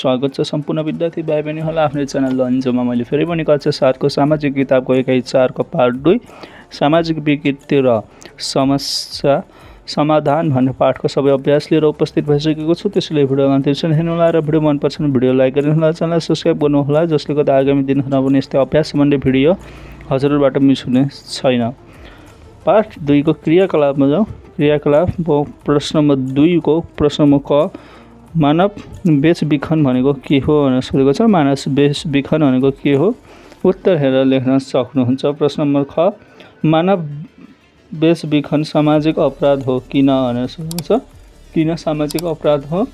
स्वागत छ सम्पूर्ण विद्यार्थी भाइ बहिनीहरूलाई आफ्नो च्यानल लन्चमा मैले फेरि पनि कक्षा 7 को सामाजिक किताबको इकाइ 4 को पाठ 2 सामाजिक विकृति र समस्या समाधान भन्ने पाठको सबै अभ्यास लिएर उपस्थित भइसकेको छु। त्यसैले भिडियोमा अन्तिमसम्म हेर्नुहोला र भिडियो मन पर्छ भने भिडियो लाइक गरिदिनुहोला, च्यानल सब्स्क्राइब गर्नुहोला, जसले गर्दा आगामी दिनहरूमा पनि यस्तै अभ्यास सम्बन्धी भिडियो हजुरबाट मिस हुने छैन। पाठ 2 को क्रियाकलापमा जाउँ। क्रियाकलाप प्रश्न नम्बर 2 को प्रश्न नम्बर क मानव बेचबिखन भनेको के हो भनेर सोधेको छ। मानव बेचबिखन भनेको के हो? उत्तर हेरेर लेख्न सक्नुहुन्छ। प्रश्न नम्बर ख मानव बेचबिखन सामाजिक अपराध हो किन भनेर सोधेको छ। किन सामाजिक अपराध हो?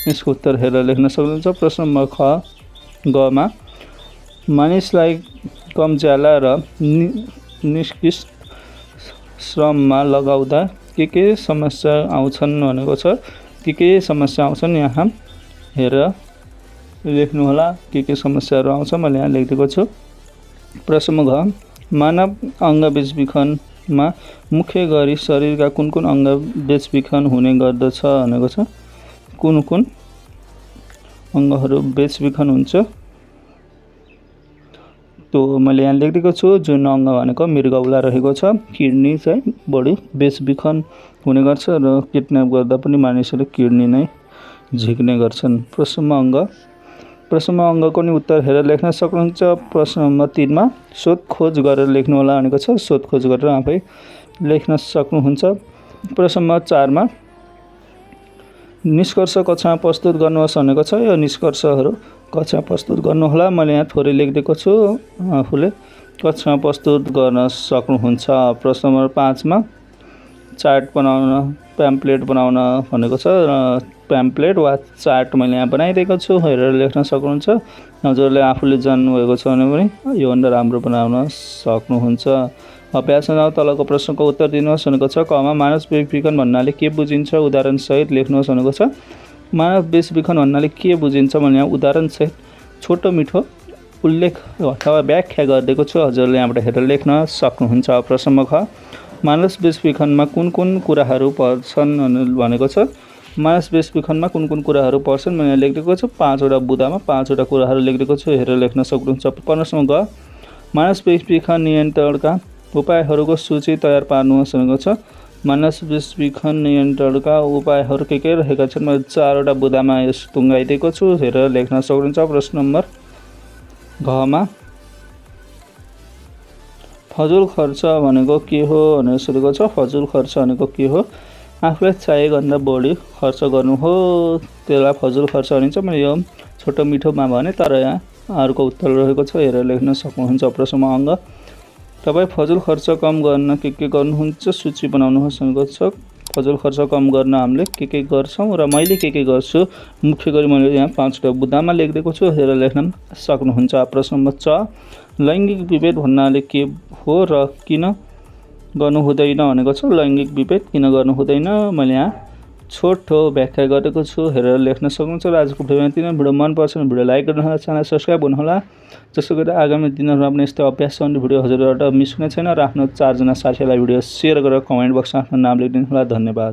यसको उत्तर हेरेर लेख्न सक्नुहुन्छ। प्रश्न नम्बर ख गमा मानिसलाई कम ज्याला र निष्कृष्ट श्रममा लगाउँदा के समस्या आउँछन् भनेको छ। के समस्या आउँछन् यहाँ हेरेर लेख्नुहोला। के समस्याहरू आउँछ मैले यहाँ लेखिदिएको छु। प्रश्न घ मानव अङ्ग बेचबिखनमा मुख्य गरी शरीरका कुन कुन अङ्ग बेचबिखन हुने गर्दछ भनेको छ। कुन कुन अङ्गहरू बेचबिखन हुन्छ त्यो मैले यहाँ लेखिदिएको छु। जुन अङ्ग भनेको मृगौला रहेको छ। किडनी चाहिँ बढी बेचबिखन हुने गर्छ र किडन्याप गर्दा पनि मानिसहरू किडनी नै झिक्ने गर्छन्। प्रश्नमा अङ्गको नि उत्तर हेरेर लेख्न सक्नुहुन्छ। प्रश्न नम्बर 3 मा सोधखोज गरेर लेख्नुहोला भनेको छ। सोधखोज गरेर आफै लेख्न सक्नुहुन्छ। प्रश्न नम्बर 4 मा निष्कर्ष कक्षामा प्रस्तुत गर्नुहोस् भनेको छ। यो निष्कर्षहरू कक्षामा प्रस्तुत गर्नुहोला। मैले यहाँ थोरै लेखिदिएको छु, आफूले कक्षामा प्रस्तुत गर्न सक्नुहुन्छ। प्रश्न नम्बर 5 मा चार्ट बनाउन प्याम्पलेट बनाउन भनेको छ र प्याम्पलेट वा चार्ट मैले यहाँ बनाइदिएको छु, हेरेर लेख्न सक्नुहुन्छ। हजुरले आफूले जान्नुभएको छ भने पनि योभन्दा राम्रो बनाउन सक्नुहुन्छ। अभ्यासमा तलको प्रश्नको उत्तर दिनुहोस् भनेको छ। कमा मानव बेचबिखन भन्नाले के बुझिन्छ उदाहरण सहित लेख्नुहोस् भनेको छ। मानव बेचबिखन भन्नाले के बुझिन्छ भने यहाँ उदाहरण सहित छोटो मिठो उल्लेख अथवा व्याख्या गरिदिएको छु। हजुरले यहाँबाट हेरेर लेख्न सक्नुहुन्छ। प्रश्न ख मानव बेचबिखनमा कुन कुन कुराहरू पर्छन् भनेको छ। मानव बेचबिखनमा कुन कुन कुराहरू पर्छन् मैले लेखिदिएको छु। 5 वटा बुदामा 5 वटा कुराहरू लेखिदिएको छु, हेरेर लेख्न सक्नुहुन्छ। प्रश्न ग मानव बेचबिखन नियन्त्रणका उपायहरूको सूची तयार पार्नुहोस् भनेको छ। मानव बेचबिखन नियन्त्रणका उपायहरू के रहेका छन् मैले 4 वटा बुदामा यस टुङ्गाइदिएको छु, हेरेर लेख्न सक्नुहुन्छ। प्रश्न नम्बर घमा फजुल खर्च भनेको के हो भनेर सोधेको छ। फजुल खर्च भनेको के हो? आफूलाई चाहिएभन्दा बढी खर्च गर्नु हो, त्यसलाई फजुल खर्च भनिन्छ। मैले यो छोटो मिठोमा भने, तर यहाँ अर्को उत्तर रहेको छ, हेरेर लेख्न सक्नुहुन्छ। प्रश्नमा अङ्ग तपाईँ फजुल खर्च कम गर्न के गर्नुहुन्छ सूची बनाउनुहोस् भनेको छ। फजुल खर्च कम गर्न हामीले के गर्छौँ र मैले के गर्छु मुख्य गरी मैले यहाँ 5 वटा बुदामा लेखिदिएको छु, हेरेर लेख्न सक्नुहुन्छ। प्रश्न नम्बर च लैङ्गिक विभेद भन्नाले के हो र किन गर्नु हुँदैन भनेको छ। लैङ्गिक विभेद किन गर्नु हुँदैन मैले यहाँ छोटो व्याख्या गरेको छु, हेरेर लेख्न सक्नुहुन्छ। र आजको भिडियोमा यति नै। भिडियो मन पर्छ भने भिडियो लाइक गर्नुहोला, च्यानल सब्स्क्राइब गर्नुहोला, जसले गर्दा आगामी दिनहरूमा पनि यस्तै अभ्यास सम्बन्धी भिडियो हजुरबाट मिस हुने छैन। र आफ्नो 4 जना साथीहरूलाई भिडियो सेयर गरेर कमेन्ट बक्समा आफ्नो नाम लेखिदिनुहोला। धन्यवाद।